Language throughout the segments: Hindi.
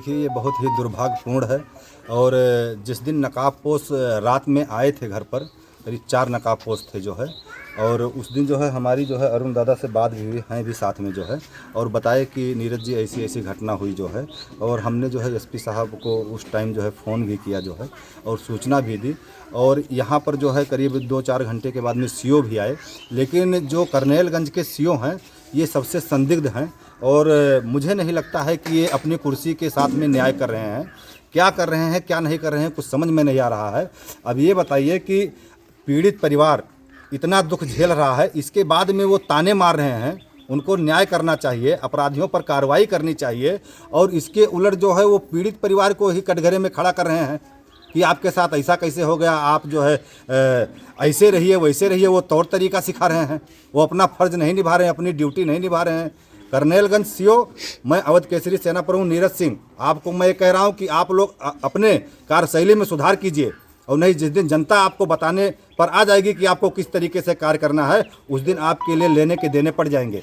देखिए ये बहुत ही दुर्भाग्यपूर्ण है। और जिस दिन नकाबपोश रात में आए थे घर पर, करीब 4 नकाबपोश थे जो है, और उस दिन जो है हमारी जो है अरुण दादा से बात भी हुई हैं भी साथ में जो है, और बताए कि नीरज जी ऐसी ऐसी घटना हुई जो है। और हमने जो है एसपी साहब को उस टाइम जो है फ़ोन भी किया जो है, और सूचना भी दी। और यहाँ पर जो है करीब 2-4 घंटे के बाद में सीओ भी आए, लेकिन जो करनेलगंज के सीओ हैं ये सबसे संदिग्ध हैं। और मुझे नहीं लगता है कि ये अपनी कुर्सी के साथ में न्याय कर रहे हैं। क्या कर रहे हैं क्या नहीं कर रहे हैं कुछ समझ में नहीं आ रहा है। अब ये बताइए कि पीड़ित परिवार इतना दुख झेल रहा है, इसके बाद में वो ताने मार रहे हैं। उनको न्याय करना चाहिए, अपराधियों पर कार्रवाई करनी चाहिए, और इसके उलट जो है वो पीड़ित परिवार को ही कटघरे में खड़ा कर रहे हैं कि आपके साथ ऐसा कैसे हो गया, आप जो है ऐसे रहिए वैसे रहिए। वो तौर तरीका सिखा रहे हैं, वो अपना फ़र्ज नहीं निभा रहे हैं, अपनी ड्यूटी नहीं निभा रहे हैं। करनेलगंज सीओ, मैं अवध केसरी सेना प्रमुख नीरज सिंह, आपको मैं ये कह रहा हूँ कि आप लोग अपने कार्यशैली में सुधार कीजिए, और नहीं जिस दिन जनता आपको बताने पर आ जाएगी कि आपको किस तरीके से कार्य करना है, उस दिन आपके लिए लेने के देने पड़ जाएंगे।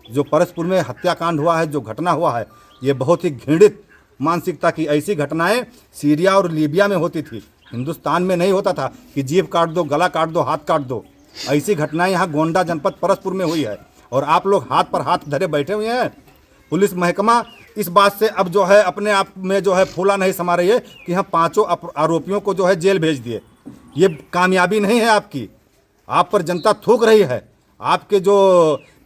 जो परसपुर में हत्याकांड हुआ है, जो घटना हुआ है, ये बहुत ही घृणित मानसिकता की। ऐसी घटनाएं सीरिया और लीबिया में होती थी, हिंदुस्तान में नहीं होता था कि जीभ काट दो, गला काट दो, हाथ काट दो। ऐसी घटनाएं यहाँ गोंडा जनपद परसपुर में हुई है, और आप लोग हाथ पर हाथ धरे बैठे हुए हैं। पुलिस महकमा इस बात से अब जो है अपने आप में जो है फूला नहीं समा रही है कि हम 5 आरोपियों को जो है जेल भेज दिए। ये कामयाबी नहीं है आपकी, आप पर जनता थूक रही है। आपके जो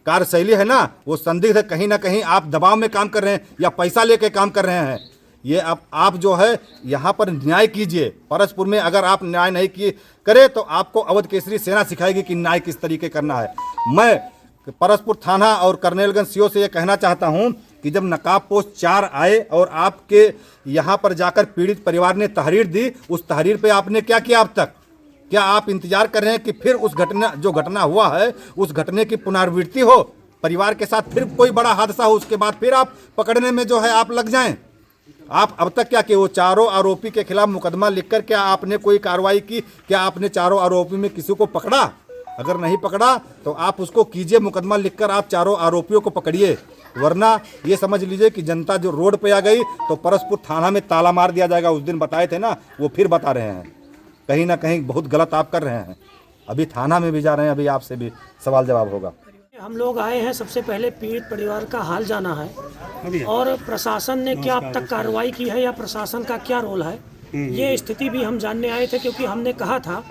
कार्यशैली है ना वो संदिग्ध है, कहीं ना कहीं आप दबाव में काम कर रहे हैं या पैसा लेके काम कर रहे हैं। ये आप जो है यहाँ पर न्याय कीजिए। परसपुर में अगर आप न्याय नहीं किए करें तो आपको अवध केसरी सेना सिखाएगी कि न्याय किस तरीके करना है। मैं परसपुर थाना और करनेलगंज सीओ से ये कहना चाहता हूँ कि जब नकाबपोश 4 आए और आपके यहाँ पर जाकर पीड़ित परिवार ने तहरीर दी, उस तहरीर पे आपने क्या किया अब तक? क्या आप इंतजार कर रहे हैं कि फिर उस जो घटना हुआ है उस घटने की पुनरावृत्ति हो, परिवार के साथ फिर कोई बड़ा हादसा हो, उसके बाद फिर आप पकड़ने में जो है आप लग जाएं? आप अब तक क्या किए? वो चारों आरोपी के खिलाफ मुकदमा लिखकर क्या आपने कोई कार्रवाई की? क्या आपने चारों आरोपी में किसी को पकड़ा? अगर नहीं पकड़ा तो आप उसको कीजिए, मुकदमा लिखकर आप चारों आरोपियों को पकड़िए, वरना ये समझ लीजिए कि जनता जो रोड पे आ गई तो परसपुर थाना में ताला मार दिया जाएगा। उस दिन बताए थे ना, वो फिर बता रहे हैं। कहीं ना कहीं बहुत गलत आप कर रहे हैं। अभी थाना में भी जा रहे हैं, अभी आपसे भी सवाल जवाब होगा। हम लोग आए हैं सबसे पहले पीड़ित परिवार का हाल जाना है, और प्रशासन ने क्या अब तक कार्रवाई की है या प्रशासन का क्या रोल है, ये स्थिति भी हम जानने आए थे। क्योंकि हमने कहा था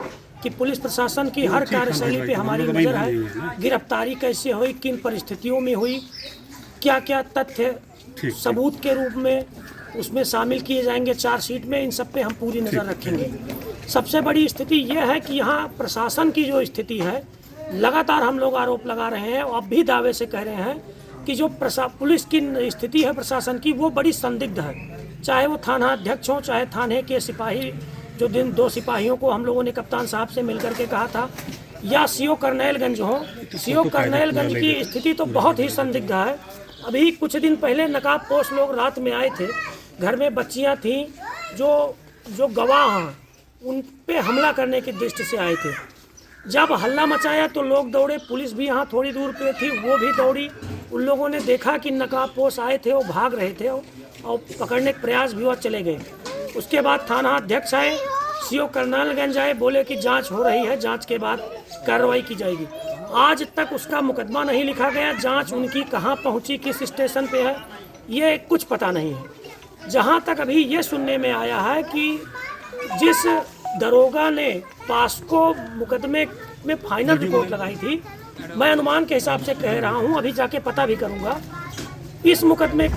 कि पुलिस प्रशासन की हर कार्यशैली पे हमारी नज़र है। गिरफ्तारी कैसे हुई, किन परिस्थितियों में हुई, क्या क्या तथ्य सबूत के रूप में उसमें शामिल किए जाएंगे चार्जशीट में, इन सब पे हम पूरी नज़र रखेंगे। सबसे बड़ी स्थिति यह है कि यहाँ प्रशासन की जो स्थिति है, लगातार हम लोग आरोप लगा रहे हैं और अब भी दावे से कह रहे हैं कि जो पुलिस की स्थिति है प्रशासन की, वो बड़ी संदिग्ध है। चाहे वो थाना अध्यक्ष हो, चाहे थाने के सिपाही, जो 2 सिपाहियों को हम लोगों ने कप्तान साहब से मिलकर के कहा था, या सीओ करनेलगंज हो, सीओ करनेलगंज की स्थिति तो बहुत ही संदिग्ध है। अभी कुछ दिन पहले नकाबपोश लोग रात में आए थे, घर में बच्चियां थीं, जो गवाह हैं उन पे हमला करने की दृष्टि से आए थे। जब हल्ला मचाया तो लोग दौड़े, पुलिस भी यहाँ थोड़ी दूर पे थी, वो भी दौड़ी। उन लोगों ने देखा कि नकाबपोश आए थे, वो भाग रहे थे और पकड़ने का प्रयास भी हुआ, चले गए। उसके बाद थाना अध्यक्ष आए, सीओ करनेलगंज आए, बोले कि जांच हो रही है, जांच के बाद कार्रवाई की जाएगी। आज तक उसका मुकदमा नहीं लिखा गया। जांच उनकी कहाँ पहुँची, किस स्टेशन पे है, ये कुछ पता नहीं है। जहाँ तक अभी ये सुनने में आया है कि जिस दरोगा ने पास्को मुकदमे में फाइनल रिपोर्ट लगाई थी, मैं अनुमान के हिसाब से कह रहा हूँ, अभी जाके पता भी करूँगा, इस मुकदमे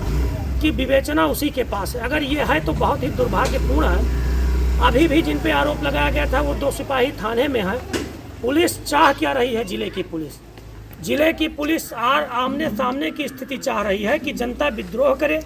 की विवेचना उसी के पास है। अगर ये है तो बहुत ही दुर्भाग्यपूर्ण है। अभी भी जिन पे आरोप लगाया गया था वो 2 सिपाही थाने में है। पुलिस चाह क्या रही है? जिले की पुलिस आमने सामने की स्थिति चाह रही है कि जनता विद्रोह करे,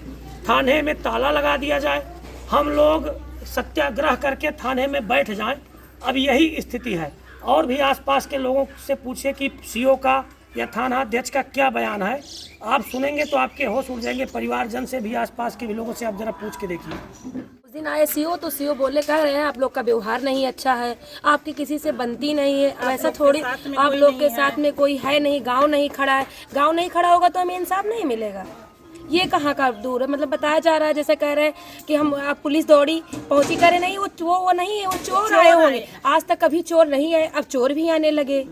थाने में ताला लगा दिया जाए, हम लोग सत्याग्रह करके थाने में बैठ जाएं। अब यही स्थिति है। और भी आसपास के लोगों से पूछे कि सीओ का या थाना अध्यक्ष का क्या बयान है, आप सुनेंगे तो आपके होश उड़ जाएंगे। परिवारजन से भी, आसपास के भी लोगों से आप जरा पूछ के देखिए। उस दिन आए सीओ तो सीओ बोले, कह रहे हैं आप लोग का व्यवहार नहीं अच्छा है, आपकी किसी से बनती नहीं है, ऐसा थोड़ी, आप लोग के साथ में कोई है नहीं, गांव नहीं खड़ा है। गांव नहीं खड़ा होगा तो हमें इंसाफ नहीं मिलेगा। ये कहाँ का दूर है? मतलब बताया जा रहा है, जैसे कह रहे हैं कि हम पुलिस दौड़ी पहुंची, करे नहीं, वो नहीं है, वो चोर आए होंगे। आज तक कभी चोर नहीं आए, अब चोर भी आने लगे।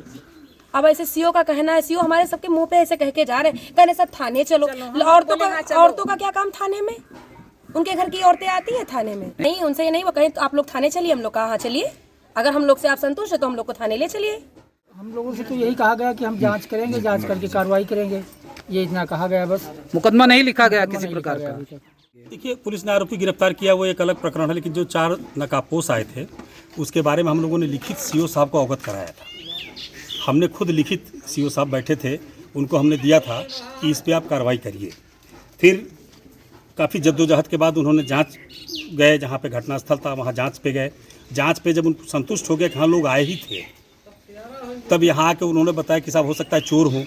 अब ऐसे सीओ का कहना है, सीओ हमारे सबके मुंह पे ऐसे कह के जा रहे हैं, कहने सब थाने चलो। औरतों का क्या काम थाने में? उनके घर की औरतें आती हैं थाने में? नहीं, उनसे ये नहीं, वो कहें तो आप लोग थाने चलिए। हम लोग कहाँ चलिए? अगर हम लोग से आप संतुष्ट है तो हम लोग को थाने ले चलिए। हम लोगों से तो यही कहा गया कि हम जांच करेंगे, जांच करके कार्रवाई करेंगे, ये इतना कहा गया बस। मुकदमा नहीं लिखा गया किसी प्रकार का। देखिए, पुलिस ने आरोपी गिरफ्तार किया, वो एक अलग प्रकरण है, लेकिन जो 4 नकाबपोश आए थे उसके बारे में हम लोगों ने लिखित सीओ साहब को अवगत कराया था। हमने खुद लिखित, सीओ साहब बैठे थे, उनको हमने दिया था कि इस पे आप कार्रवाई करिए। फिर काफ़ी जद्दोजहद के बाद उन्होंने जांच गए, जहाँ पे घटनास्थल था वहाँ जांच पे गए। जांच पे जब उनको संतुष्ट हो गया कि हाँ लोग आए ही थे, तब यहाँ आके उन्होंने बताया कि साहब हो सकता है चोर हो।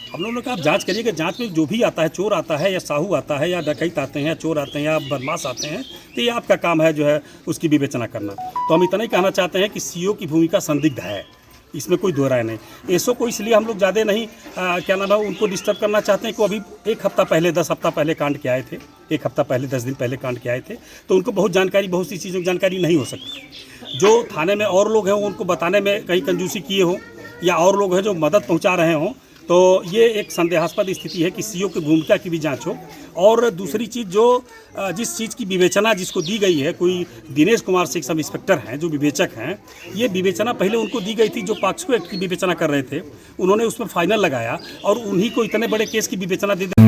हम लोगों ने कहा आप जांच करिए कि जांच में जो भी आता है, चोर आता है या साहू आता है या डकैत आते हैं या चोर आते हैं या बदमाश आते हैं, तो ये आपका काम है जो है उसकी विवेचना करना। तो हम इतना ही कहना चाहते हैं कि सीओ की भूमिका संदिग्ध है, इसमें कोई दो राय नहीं। एसओ को इसलिए हम लोग ज़्यादा नहीं क्या नाम है उनको डिस्टर्ब करना चाहते हैं कि अभी 1 हफ्ता पहले 10 हफ्ता पहले कांड के आए थे, 1 हफ्ता पहले 10 दिन पहले कांड के आए थे, तो उनको बहुत सी चीज़ों की जानकारी नहीं हो सकती। जो थाने में और लोग हैं उनको बताने में कहीं कंजूसी किए हों या और लोग हैं जो मदद पहुंचा रहे हों, तो ये एक संदेहास्पद स्थिति है कि सीओ की भूमिका की भी जांच हो। और दूसरी चीज़, जो जिस चीज़ की विवेचना जिसको दी गई है, कोई दिनेश कुमार सिंह सब इंस्पेक्टर हैं जो विवेचक हैं, ये विवेचना पहले उनको दी गई थी जो पॉक्सो एक्ट की विवेचना कर रहे थे, उन्होंने उसमें फाइनल लगाया और उन्हीं को इतने बड़े केस की विवेचना दे दी।